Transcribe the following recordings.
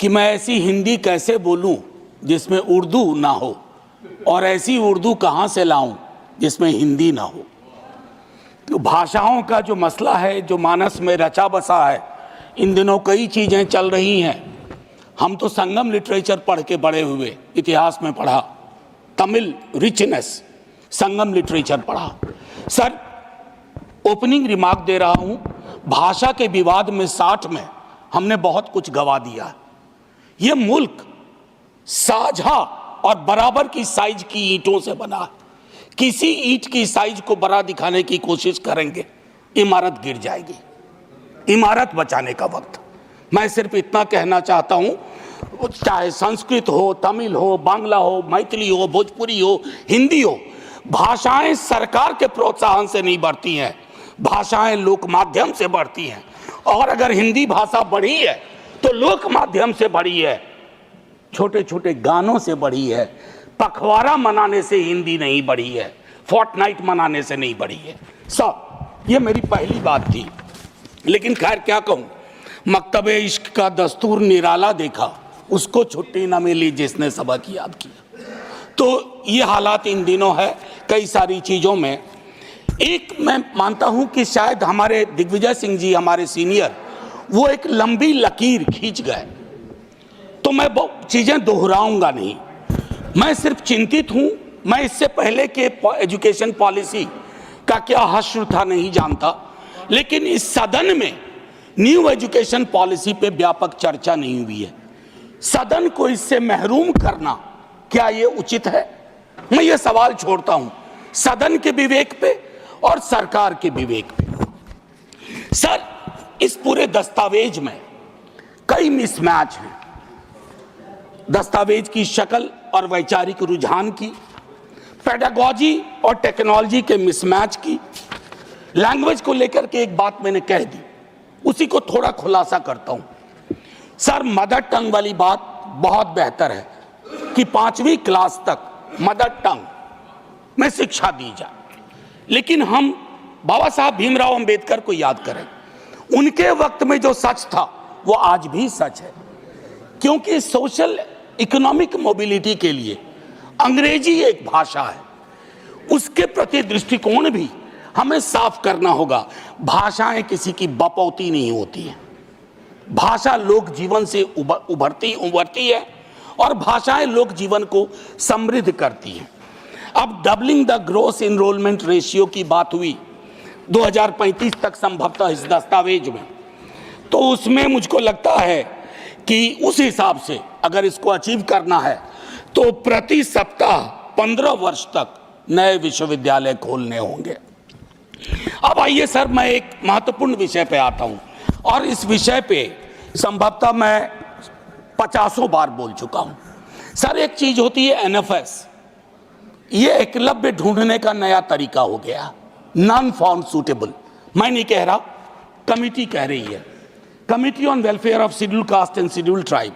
कि मैं ऐसी हिंदी कैसे बोलूं जिसमें उर्दू ना हो, और ऐसी उर्दू कहां से लाऊं जिसमें हिंदी ना हो। तो भाषाओं का जो मसला है, जो मानस में रचा बसा है, इन दिनों कई चीज़ें चल रही हैं। हम तो संगम लिटरेचर पढ़ के बड़े हुए, इतिहास में पढ़ा, तमिल रिचनेस, संगम लिटरेचर पढ़ा। सर, ओपनिंग रिमार्क दे रहा हूं, भाषा के विवाद में 60 में हमने बहुत कुछ गवा दिया। ये मुल्क साझा और बराबर की साइज की ईंटों से बना है। किसी ईंट की साइज को बड़ा दिखाने की कोशिश करेंगे, इमारत गिर जाएगी। इमारत बचाने का वक्त। मैं सिर्फ इतना कहना चाहता हूं, चाहे संस्कृत हो, तमिल हो, बांग्ला हो, मैथिली हो, भोजपुरी हो, हिंदी हो, भाषाएं सरकार के प्रोत्साहन से नहीं बढ़ती हैं, भाषाएं लोक माध्यम से बढ़ती हैं। और अगर हिंदी भाषा बढ़ी है तो लोक माध्यम से बढ़ी है, छोटे छोटे गानों से बढ़ी है। पखवाड़ा मनाने से हिंदी नहीं बढ़ी है, फोर्टनाइट मनाने से नहीं बढ़ी है। ये मेरी पहली बात थी। लेकिन खैर क्या कहूँ, मकतबे इश्क का दस्तूर निराला देखा, उसको छुट्टी न मिली जिसने सबक याद किया। तो ये हालात इन दिनों है कई सारी चीज़ों में। एक मैं मानता हूं कि शायद हमारे दिग्विजय सिंह जी, हमारे सीनियर, वो एक लंबी लकीर खींच गए, तो मैं बहुत चीज़ें दोहराऊंगा नहीं। मैं सिर्फ चिंतित हूं, मैं इससे पहले के एजुकेशन पॉलिसी का क्या हश्र था नहीं जानता, लेकिन इस सदन में न्यू एजुकेशन पॉलिसी पे व्यापक चर्चा नहीं हुई है। सदन को इससे महरूम करना क्या ये उचित है? मैं ये सवाल छोड़ता हूं सदन के विवेक पे और सरकार के विवेक पे। सर, इस पूरे दस्तावेज में कई मिसमैच हैं। दस्तावेज की शक्ल और वैचारिक रुझान की, पेडागॉजी और टेक्नोलॉजी के मिसमैच की, लैंग्वेज को लेकर के एक बात मैंने कह दी, उसी को थोड़ा खुलासा करता हूं। सर, मदर टंग वाली बात बहुत बेहतर है कि 5वीं क्लास तक मदर टंग में शिक्षा दी जाए, लेकिन हम बाबा साहब भीमराव अंबेडकर को याद करें। उनके वक्त में जो सच था वो आज भी सच है, क्योंकि सोशल इकोनॉमिक मोबिलिटी के लिए अंग्रेजी एक भाषा है, उसके प्रति दृष्टिकोण भी हमें साफ करना होगा। भाषाएं किसी की बपौती नहीं होती हैं, भाषा लोक जीवन से उभरती है और भाषाएं लोक जीवन को समृद्ध करती हैं। अब doubling the gross enrolment ratio की बात हुई 2035 तक संभवतः इस दस्तावेज में, तो उसमें मुझको लगता है कि उस हिसाब से अगर इसको अचीव करना है तो प्रति सप्ताह 15 वर्ष तक नए विश्वविद्यालय खोलने होंगे। अब आइए सर, मैं एक महत्वपूर्ण विषय पे आता हूं, और इस विषय पे संभवतः मैं 50 बार बोल चुका हूं। सर, एक चीज होती है एनएफएस, ये एकलव्य ढूंढने का नया तरीका हो गया, नॉन फाउंड सूटेबल। मैं नहीं कह रहा, कमिटी कह रही है, committee on welfare of schedule caste and schedule tribe.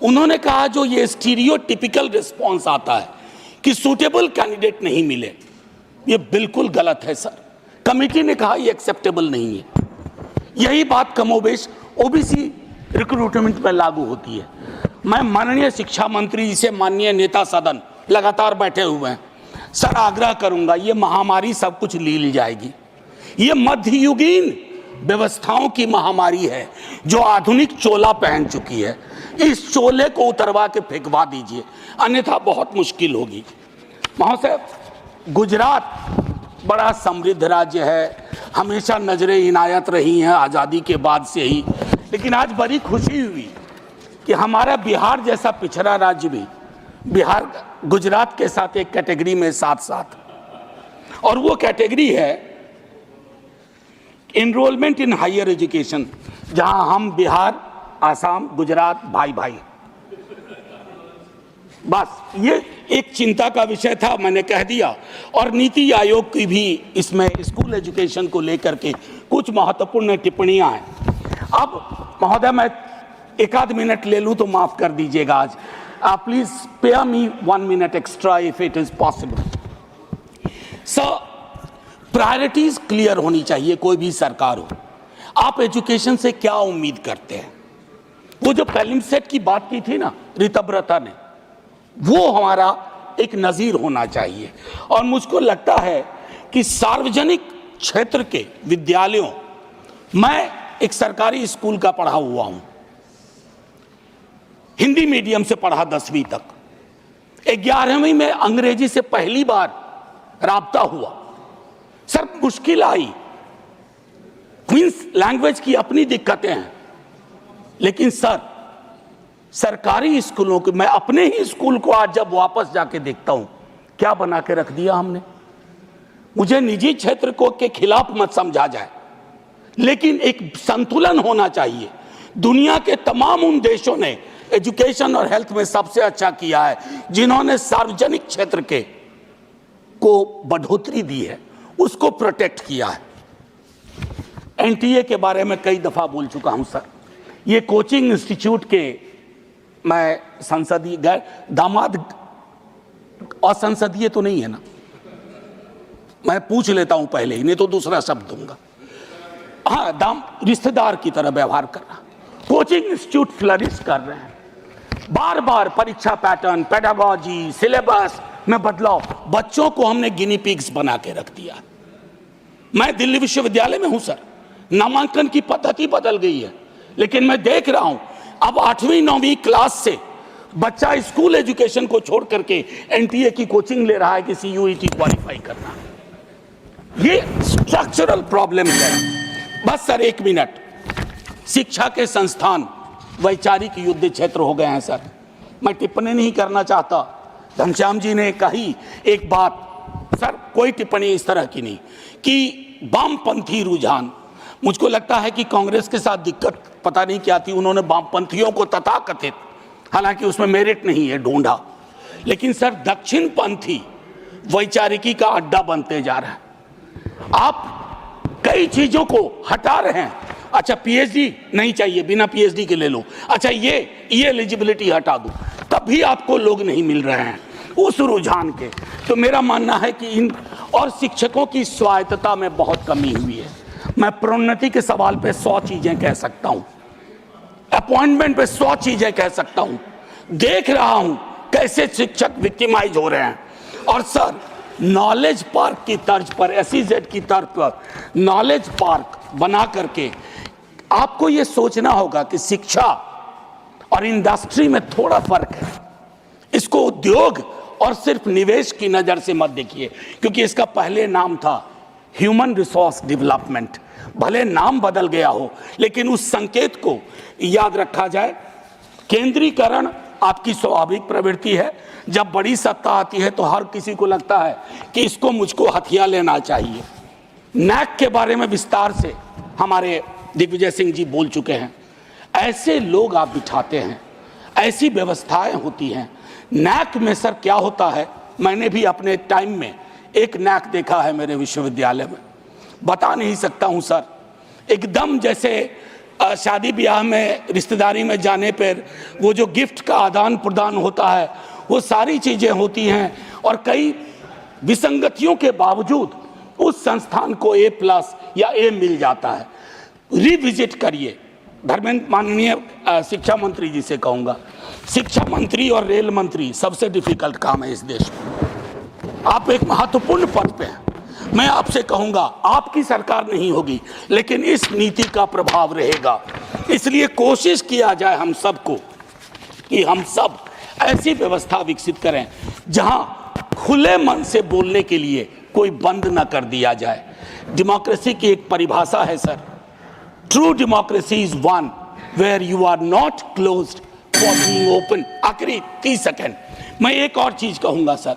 उन्होंने कहा जो ये स्टीरियोटिपिकल रिस्पॉन्स आता है कि सूटेबल कैंडिडेट नहीं मिले, ये बिल्कुल गलत है सर। कमिटी ने कहा ये एक्सेप्टेबल नहीं है। यही बात कमोबेश ओबीसी रिक्रूटमेंट में लागू होती है। मैं माननीय शिक्षा मंत्री जी से, माननीय नेता सदन लगातार बैठे हुए हैं, सर आग्रह करूंगा, ये महामारी सब कुछ लील जाएगी। ये मध्ययुगीन व्यवस्थाओं की महामारी है जो आधुनिक चोला पहन चुकी है। इस चोले को उतरवा के फेंकवा दीजिए, अन्यथा बहुत मुश्किल होगी। महोदय, गुजरात बड़ा समृद्ध राज्य है, हमेशा नजरें इनायत रही हैं आज़ादी के बाद से ही, लेकिन आज बड़ी खुशी हुई कि हमारा बिहार जैसा पिछड़ा राज्य भी, बिहार गुजरात के साथ एक कैटेगरी में साथ साथ, और वो कैटेगरी है एनरोलमेंट इन हायर एजुकेशन, जहां हम बिहार, आसाम, गुजरात भाई भाई। बस ये एक चिंता का विषय था, मैंने कह दिया। और नीति आयोग की भी इसमें स्कूल एजुकेशन को लेकर के कुछ महत्वपूर्ण टिप्पणियां हैं। अब महोदय, मैं एक आध मिनट ले लूं तो माफ कर दीजिएगा आज। Please spare me 1 minute extra if it is possible. Sir, priorities clear होनी चाहिए, कोई भी सरकार हो। आप एजुकेशन से क्या उम्मीद करते हैं, वो जो पैलिम सेट की बात की थी ना ऋतव्रता ने, वो हमारा एक नजीर होना चाहिए। और मुझको लगता है कि सार्वजनिक क्षेत्र के विद्यालयों, मैं एक सरकारी स्कूल का पढ़ा हुआ हूं, हिंदी मीडियम से पढ़ा 10वीं तक, 11वीं में अंग्रेजी से पहली बार राब्ता हुआ। सर मुश्किल आई, क्वींस लैंग्वेज की अपनी दिक्कतें हैं, लेकिन सर सरकारी स्कूलों के, मैं अपने ही स्कूल को आज जब वापस जाके देखता हूं, क्या बना के रख दिया हमने। मुझे निजी क्षेत्र को के खिलाफ मत समझा जाए, लेकिन एक संतुलन होना चाहिए। दुनिया के तमाम उन देशों ने एजुकेशन और हेल्थ में सबसे अच्छा किया है जिन्होंने सार्वजनिक क्षेत्र के को बढ़ोतरी दी है, उसको प्रोटेक्ट किया है। एनटीए के बारे में कई दफा बोल चुका हूं सर। ये कोचिंग इंस्टीट्यूट के, मैं संसदीय गैर दामाद, असंसदीय तो नहीं है ना, मैं पूछ लेता हूं पहले ही, नहीं तो दूसरा शब्द दूंगा। हाँ, रिश्तेदार की तरह व्यवहार कर रहा। कोचिंग इंस्टीट्यूट फ्लरिश कर रहे हैं, बार बार परीक्षा पैटर्न, पेडागॉजी, सिलेबस में बदलाव, बच्चों को हमने गिनी पिग्स बना के रख दिया। मैं दिल्ली विश्वविद्यालय में हूं सर, नामांकन की पद्धति बदल गई है, लेकिन मैं देख रहा हूं अब 8वीं 9वीं क्लास से बच्चा स्कूल एजुकेशन को छोड़ करके एनटीए की कोचिंग ले रहा है कि सीयूईटी क्वालिफाई करना। ये स्ट्रक्चरल प्रॉब्लम है। बस सर 1 मिनट, शिक्षा के संस्थान वैचारिक युद्ध क्षेत्र हो गए हैं सर। मैं टिप्पणी नहीं करना चाहता, घनश्याम जी ने कही एक बात सर, कोई टिप्पणी इस तरह की नहीं, कि वामपंथी रुझान, मुझको लगता है कि कांग्रेस के साथ दिक्कत पता नहीं क्या थी, उन्होंने वामपंथियों को तथाकथित, हालांकि उसमें मेरिट नहीं है, ढूंढा, लेकिन सर दक्षिण पंथी वैचारिकी का अड्डा बनते जा रहा है। आप कई चीजों को हटा रहे हैं। अच्छा पीएचडी नहीं चाहिए, बिना पीएचडी के ले लो, अच्छा ये एलिजिबिलिटी हटा दो, तब भी आपको लोग नहीं मिल रहे हैं उस रुझान के। तो मेरा मानना है कि इन और शिक्षकों की स्वायत्तता में बहुत कमी हुई है। मैं प्रोन्नति के सवाल पे 100 चीजें कह सकता हूं, अपॉइंटमेंट पे 100 चीजें कह सकता हूं। देख रहा हूं कैसे शिक्षक विक्टिमाइज हो रहे हैं। और सर नॉलेज पार्क की तर्ज पर, एसईजेड की तर्ज पर नॉलेज पार्क बना करके आपको यह सोचना होगा कि शिक्षा और इंडस्ट्री में थोड़ा फर्क है। इसको उद्योग और सिर्फ निवेश की नजर से मत देखिए, क्योंकि इसका पहले नाम था ह्यूमन रिसोर्स डेवलपमेंट। भले नाम बदल गया हो, लेकिन उस संकेत को याद रखा जाए। केंद्रीकरण आपकी स्वाभाविक प्रवृत्ति है। जब बड़ी सत्ता आती है तो हर किसी को लगता है कि इसको मुझको हथिया लेना चाहिए। नैक के बारे में विस्तार से हमारे दिग्विजय सिंह जी बोल चुके हैं। ऐसे लोग आप बिठाते हैं, ऐसी व्यवस्थाएं होती हैं। नैक में सर क्या होता है, मैंने भी अपने टाइम में एक नैक देखा है मेरे विश्वविद्यालय में, बता नहीं सकता हूं सर। एकदम जैसे शादी ब्याह में रिश्तेदारी में जाने पर वो जो गिफ्ट का आदान प्रदान होता है, वो सारी चीजें होती हैं। और कई विसंगतियों के बावजूद उस संस्थान को A+ या A मिल जाता है। रिविजिट करिए। धर्मेंद्र, माननीय शिक्षा मंत्री जी से कहूंगा, शिक्षा मंत्री और रेल मंत्री सबसे डिफिकल्ट काम है इस देश में। आप एक महत्वपूर्ण पद पे हैं। मैं आपसे कहूंगा, आपकी सरकार नहीं होगी, लेकिन इस नीति का प्रभाव रहेगा। इसलिए कोशिश किया जाए हम सबको कि हम सब ऐसी व्यवस्था विकसित करें जहां खुले मन से बोलने के लिए कोई बंद ना कर दिया जाए। डेमोक्रेसी की एक परिभाषा है sir, true democracy is one where you are not closed for being open. आखिरी 30 सेकेंड मैं एक और चीज कहूंगा सर।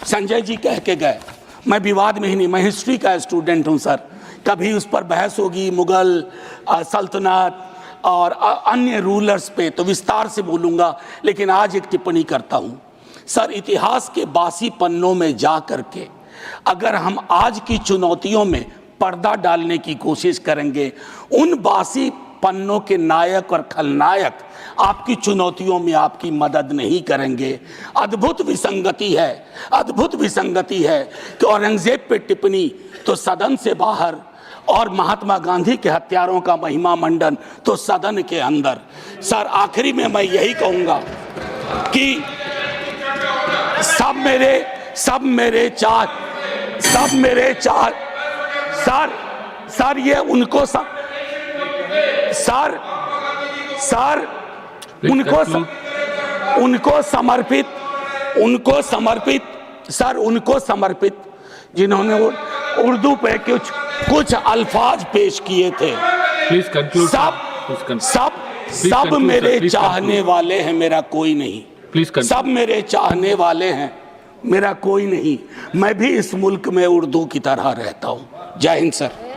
संजय जी कह के गए, मैं विवाद में ही नहीं, मैं हिस्ट्री का स्टूडेंट हूं सर। कभी उस पर बहस होगी, मुगल सल्तनत और अन्य रूलर्स पे, तो विस्तार से बोलूंगा, लेकिन आज एक टिप्पणी करता हूं सर। इतिहास के बासी पन्नों में जा करके अगर हम आज की चुनौतियों में पर्दा डालने की कोशिश करेंगे, उन बासी पन्नों के नायक और खलनायक आपकी चुनौतियों में आपकी मदद नहीं करेंगे। अद्भुत विसंगति है, अद्भुत विसंगति है कि औरंगजेब पे टिप्पणी तो सदन से बाहर और महात्मा गांधी के हत्यारों का महिमा मंडन तो सदन के अंदर। सर आखिरी में मैं यही कहूंगा कि सब मेरे चार सर ये उनको उनको समर्पित जिन्होंने उर्दू पे कुछ अल्फाज पेश किए थे। सब मेरे चाहने वाले हैं, मेरा कोई नहीं। सब मेरे चाहने वाले हैं, मेरा कोई नहीं। मैं भी इस मुल्क में उर्दू की तरह रहता हूं। जय हिंद सर।